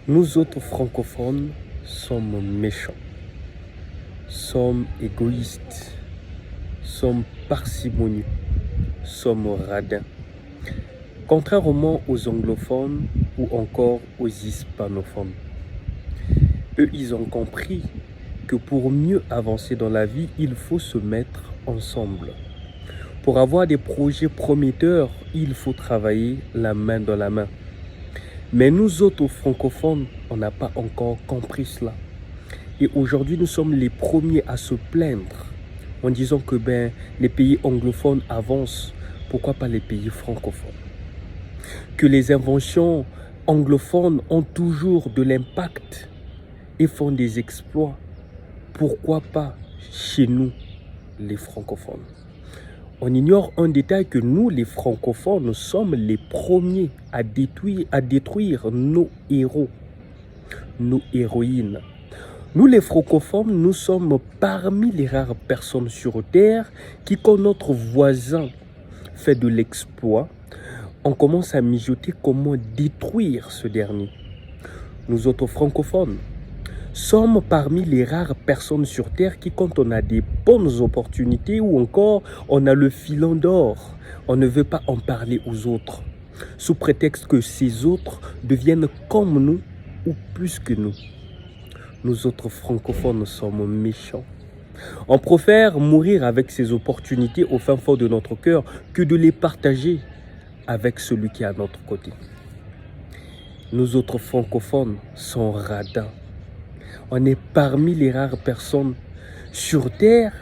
Nous autres francophones sommes méchants, sommes égoïstes, sommes parcimonieux, sommes radins. Contrairement aux anglophones ou encore aux hispanophones. Eux, ils ont compris que pour mieux avancer dans la vie, il faut se mettre ensemble. Pour avoir des projets prometteurs, il faut travailler la main dans la main. Mais nous autres francophones, on n'a pas encore compris cela. Et aujourd'hui, nous sommes les premiers à se plaindre en disant que les pays anglophones avancent. Pourquoi pas les pays francophones? Que les inventions anglophones ont toujours de l'impact et font des exploits. Pourquoi pas chez nous, les francophones? On ignore un détail, que nous, les francophones, sommes les premiers à détruire nos héros, nos héroïnes. Nous, les francophones, nous sommes parmi les rares personnes sur Terre qui, quand notre voisin fait de l'exploit, on commence à mijoter comment détruire ce dernier. Nous autres francophones sommes parmi les rares personnes sur Terre qui, quand on a des bonnes opportunités ou encore on a le filon d'or, on ne veut pas en parler aux autres, sous prétexte que ces autres deviennent comme nous ou plus que nous. Nous autres francophones sommes méchants. On préfère mourir avec ces opportunités au fin fond de notre cœur que de les partager avec celui qui est à notre côté. Nous autres francophones sommes radins. On est parmi les rares personnes sur Terre,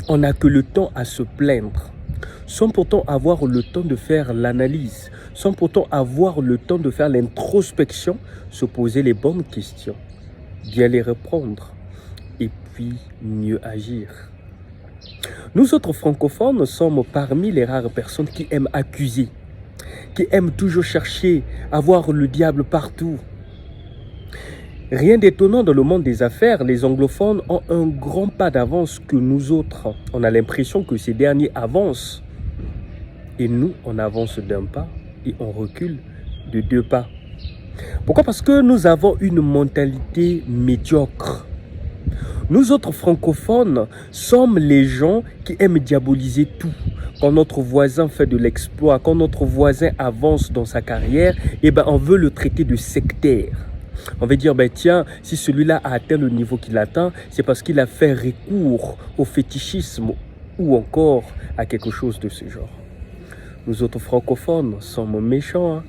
on n'a que le temps à se plaindre, sans pourtant avoir le temps de faire l'analyse, sans pourtant avoir le temps de faire l'introspection, se poser les bonnes questions, bien les répondre et puis mieux agir. Nous autres francophones sommes parmi les rares personnes qui aiment accuser, qui aiment toujours chercher à voir le diable partout. Rien d'étonnant dans le monde des affaires, les anglophones ont un grand pas d'avance que nous autres. On a l'impression que ces derniers avancent. Et nous, on avance d'un pas et on recule de 2 pas. Pourquoi? Parce que nous avons une mentalité médiocre. Nous autres francophones sommes les gens qui aiment diaboliser tout. Quand notre voisin fait de l'exploit, quand notre voisin avance dans sa carrière, on veut le traiter de sectaire. On veut dire, tiens, si celui-là a atteint le niveau qu'il atteint, c'est parce qu'il a fait recours au fétichisme ou encore à quelque chose de ce genre. Nous autres francophones sommes méchants.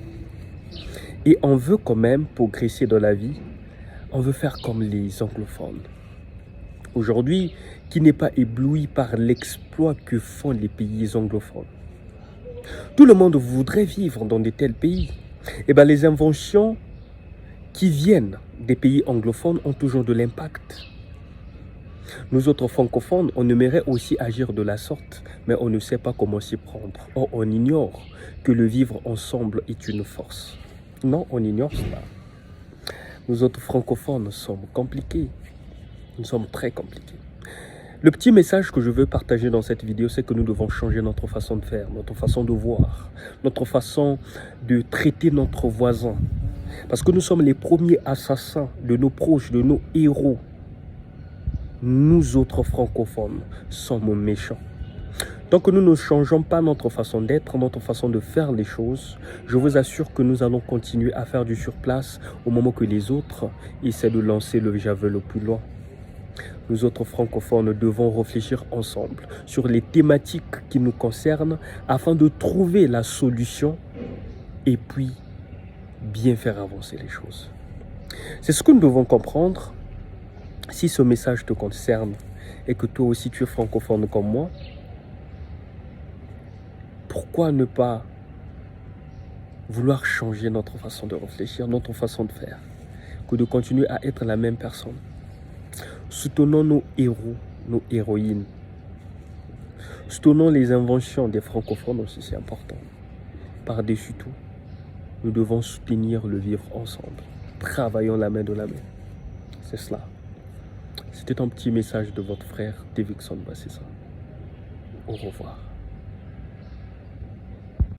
Et on veut quand même progresser dans la vie. On veut faire comme les anglophones. Aujourd'hui, qui n'est pas ébloui par l'exploit que font les pays anglophones. Tout le monde voudrait vivre dans de tels pays. Les inventions qui viennent des pays anglophones ont toujours de l'impact. Nous autres francophones, on aimerait aussi agir de la sorte, mais on ne sait pas comment s'y prendre. Or, on ignore que le vivre ensemble est une force. Non, on ignore cela. Nous autres francophones sommes compliqués. Nous sommes très compliqués. Le petit message que je veux partager dans cette vidéo, c'est que nous devons changer notre façon de faire, notre façon de voir, notre façon de traiter notre voisin. Parce que nous sommes les premiers assassins de nos proches, de nos héros. Nous autres francophones sommes méchants. Tant que nous ne changeons pas notre façon d'être, notre façon de faire les choses, je vous assure que nous allons continuer à faire du surplace au moment que les autres essaient de lancer le javelot plus loin. Nous autres francophones devons réfléchir ensemble sur les thématiques qui nous concernent afin de trouver la solution et puis bien faire avancer les choses. C'est ce que nous devons comprendre. Si ce message te concerne et que toi aussi tu es francophone comme moi, pourquoi ne pas vouloir changer notre façon de réfléchir, notre façon de faire, que de continuer à être la même personne? Soutenons nos héros, nos héroïnes. Soutenons les inventions des francophones aussi, c'est important. Par-dessus tout, nous devons soutenir le vivre ensemble. Travaillons la main de la main. C'est cela. C'était un petit message de votre frère Davidson Bassessa. Au revoir.